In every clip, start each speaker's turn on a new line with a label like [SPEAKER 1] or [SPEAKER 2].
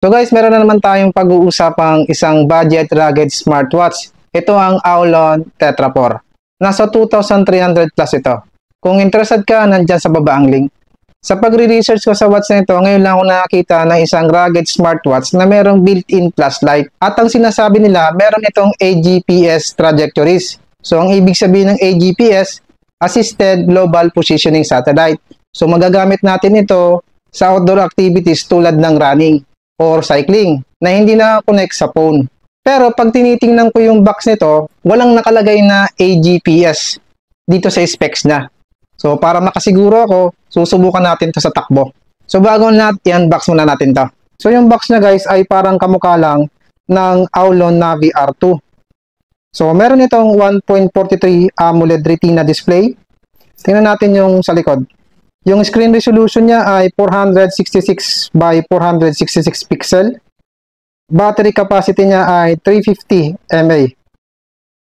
[SPEAKER 1] So guys, meron na naman tayong pag-uusapang isang budget rugged smartwatch. Ito ang Aulon Tetra 4. Nasa 2,300 plus ito. Kung interested ka, nandyan sa baba ang link. Sa pagre-research ko sa watch na ito, ngayon lang ako nakakita ng isang rugged smartwatch na merong built-in flashlight. At ang sinasabi nila, meron itong AGPS trajectories. So ang ibig sabihin ng AGPS, Assisted Global Positioning Satellite. So magagamit natin ito sa outdoor activities tulad ng running or cycling na hindi na connect sa phone. Pero pag tinitingnan ko yung box nito, walang nakalagay na AGPS dito sa specs na. So para makasiguro ako, susubukan natin to sa takbo. So bago natin i-unbox muna natin to. So yung box na guys ay parang kamukha lang ng Aulon Navi R2. So meron itong 1.43 AMOLED Retina display. Tingnan natin yung sa likod. Yung screen resolution niya ay 466 by 466 pixel. Battery capacity niya ay 350 mAh.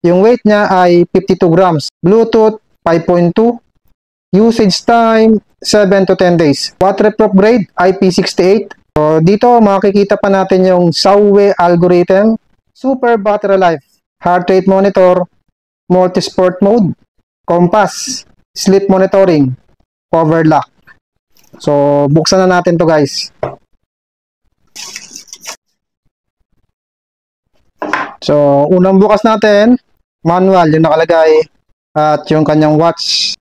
[SPEAKER 1] Yung weight niya ay 52 grams. Bluetooth 5.2. Usage time 7 to 10 days. Waterproof grade IP68. So dito makikita pa natin yung Sauwe algorithm, super battery life, heart rate monitor, multi-sport mode, compass, sleep monitoring, power lock. So, buksan na natin to guys. So, unang bukas natin, manual, yung nakalagay, at yung kanyang watch.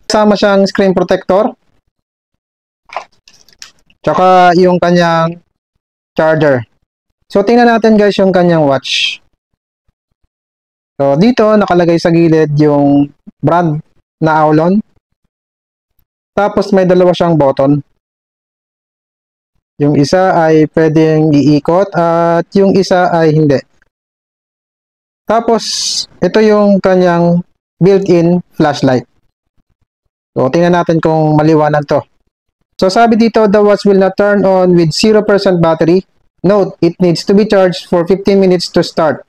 [SPEAKER 1] Kasama siyang screen protector. Tsaka yung kanyang charger. So, tingnan natin guys yung kanyang watch. So, dito nakalagay sa gilid yung brand na Aulon. Tapos may dalawa siyang button. Yung isa ay pwedeng iikot at yung isa ay hindi. Tapos, ito yung kanyang built-in flashlight. So, tingnan natin kung maliwanag to. So, sabi dito, the watch will not turn on with 0% battery. Note, it needs to be charged for 15 minutes to start.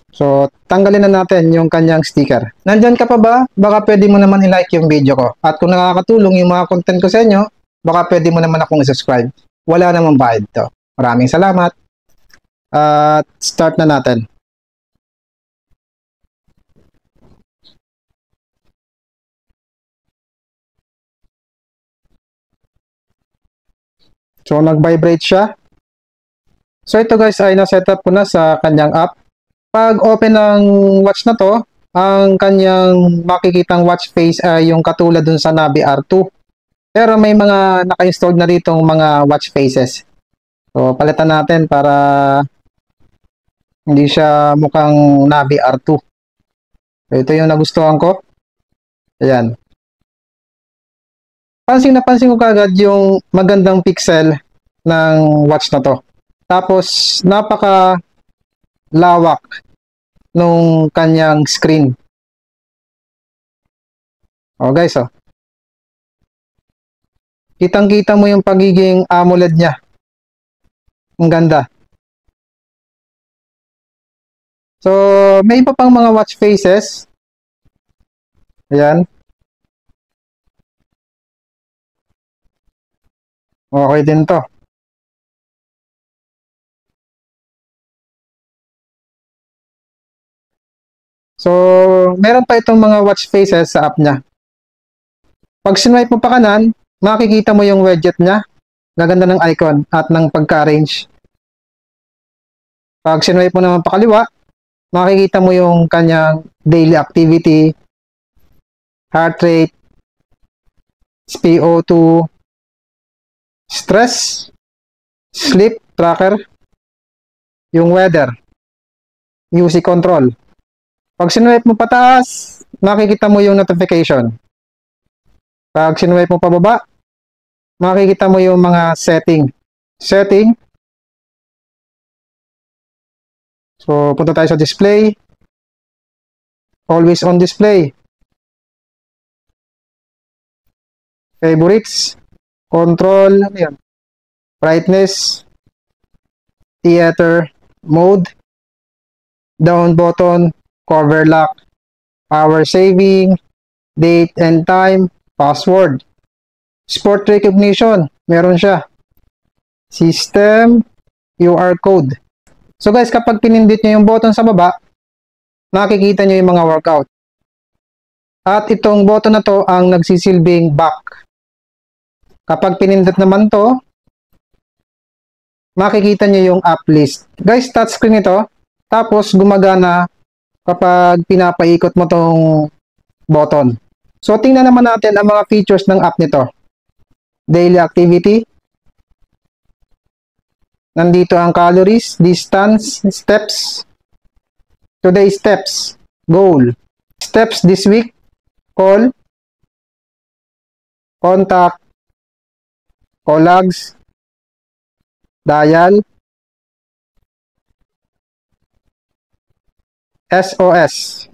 [SPEAKER 1] So, tanggalin na natin yung kanyang sticker. Nandyan ka pa ba? Baka pwede mo naman i-like yung video ko. At kung nakakatulong yung mga content ko sa inyo, baka pwede mo naman akong i-subscribe. Wala namang bayad to. Maraming salamat. At start na natin. So, nag-vibrate siya. So, ito guys ay na-setup ko na sa kanyang app. Pag open ng watch na to, ang kanyang makikitang watch face ay yung katulad dun sa Navi R2. Pero may mga naka-installed na ritong mga watch faces. So, palitan natin para hindi siya mukhang Navi R2. So, ito yung nagustuhan ko. Ayan. Pansin na pansin ko kagad yung magandang pixel ng watch na to. Tapos, napaka lawak nung kanyang screen. Oh guys, oh. Kitang-kita mo yung pagiging AMOLED niya. Ang ganda. So, may iba pang mga watch faces. Ayan. Okay din to. So, meron pa itong mga watch faces sa app niya. Pag swipe mo pa kanan, makikita mo yung widget niya. Gaganda ng icon at ng pagka-arrange. Pag swipe mo naman pa kaliwa, makikita mo yung kanyang daily activity, heart rate, SpO2, stress, sleep tracker, yung weather, music control. Pag sinuwipe mo pataas, makikita mo yung notification. Pag sinuwipe mo pababa, makikita mo yung mga setting. So, punta tayo sa display. Always on display. Favorites. Control. Ano yun? Brightness. Theater. Mode. Down button. Cover lock, power saving, date and time, password. Sport recognition, meron siya. System QR code. So guys, kapag pinindot nyo yung button sa baba, makikita nyo yung mga workout. At itong button na to ang nagsisilbing back. Kapag pinindot naman to, makikita nyo yung app list. Guys, touchscreen ito. Tapos gumagana kapag pinapaikot mo tong button. So tingnan naman natin ang mga features ng app nito. Daily activity. Nandito ang calories, distance, steps, today's steps, goal, steps this week, call, contact, colleagues, dial, SOS,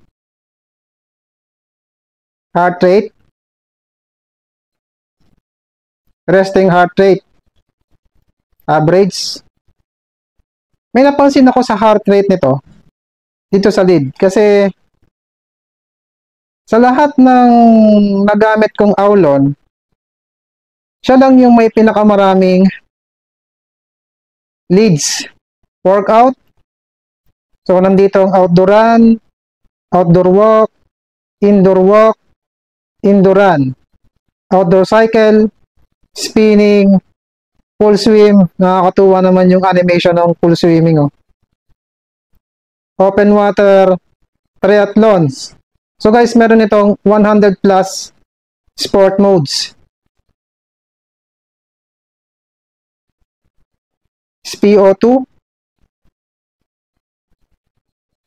[SPEAKER 1] heart rate, resting heart rate, average. May napansin ako sa heart rate nito dito sa lead kasi sa lahat ng nagamit kong Aulon, siya lang yung may pinakamaraming leads. Workout. So nandito ang outdoor run, outdoor walk, indoor run, outdoor cycle, spinning, full swim. Nakakatuwa naman yung animation ng full swimming. Oh. Open water, triathlons. So guys, meron itong 100 plus sport modes. SpO2.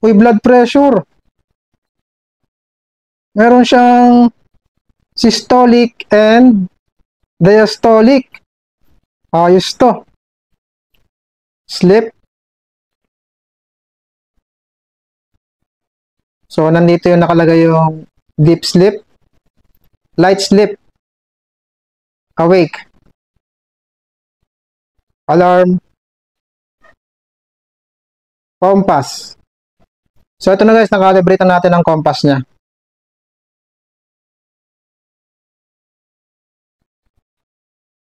[SPEAKER 1] Uy, blood pressure. Meron siyang systolic and diastolic. Ayos to. Sleep. So, nandito yung nakalagay yung deep sleep, light sleep, awake, alarm, compass. So, ito na guys, nakalibrate na natin ang compass niya.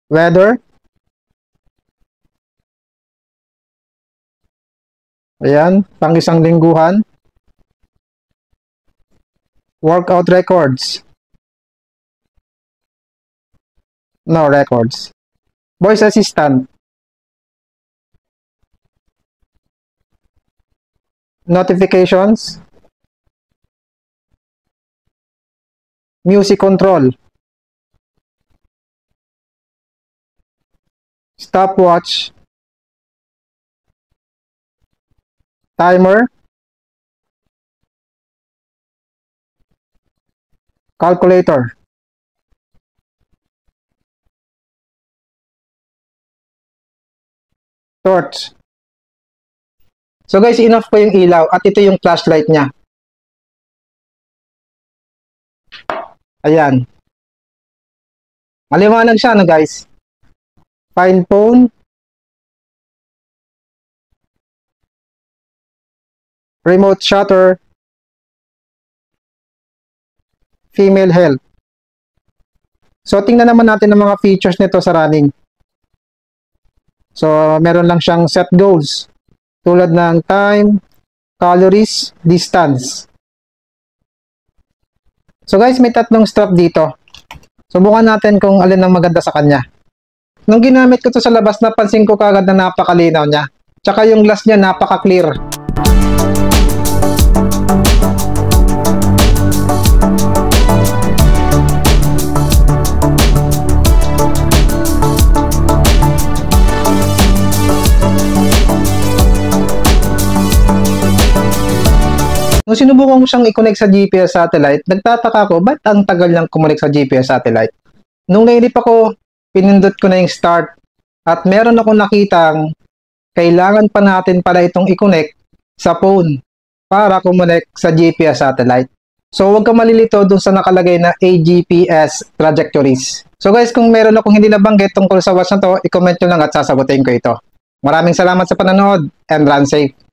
[SPEAKER 1] Weather. Ayan, pang isang lingguhan. Workout records. No records. Voice assistant. Notifications. Music control. Stopwatch. Timer. Calculator. Torch. So guys, enough po yung ilaw at ito yung flashlight niya. Ayan. Maliwanag siya, no guys? Find phone. Remote shutter. Female health. So, tingnan naman natin ang mga features nito sa running. So, meron lang siyang set goals. Tulad ng time, calories, distance. So guys, may tatlong strap dito. Subukan natin kung alin ang maganda sa kanya. Nung ginamit ko to sa labas, napansin ko kagad na napakalinaw niya. Tsaka yung glass niya napaka-clear. Nung sinubukan ko siyang i-connect sa GPS satellite, nagtataka ko, ba't ang tagal niyang connect sa GPS satellite? Nung nainip ako, pinindot ko na yung start at meron ako nakitang kailangan pa natin pala itong i-connect sa phone para connect sa GPS satellite. So huwag ka malilito dun sa nakalagay na AGPS trajectories. So guys, kung meron akong hindi nabanggit tungkol sa watch na to, i-comment nyo lang at sasagutin ko ito. Maraming salamat sa panonood and run safe!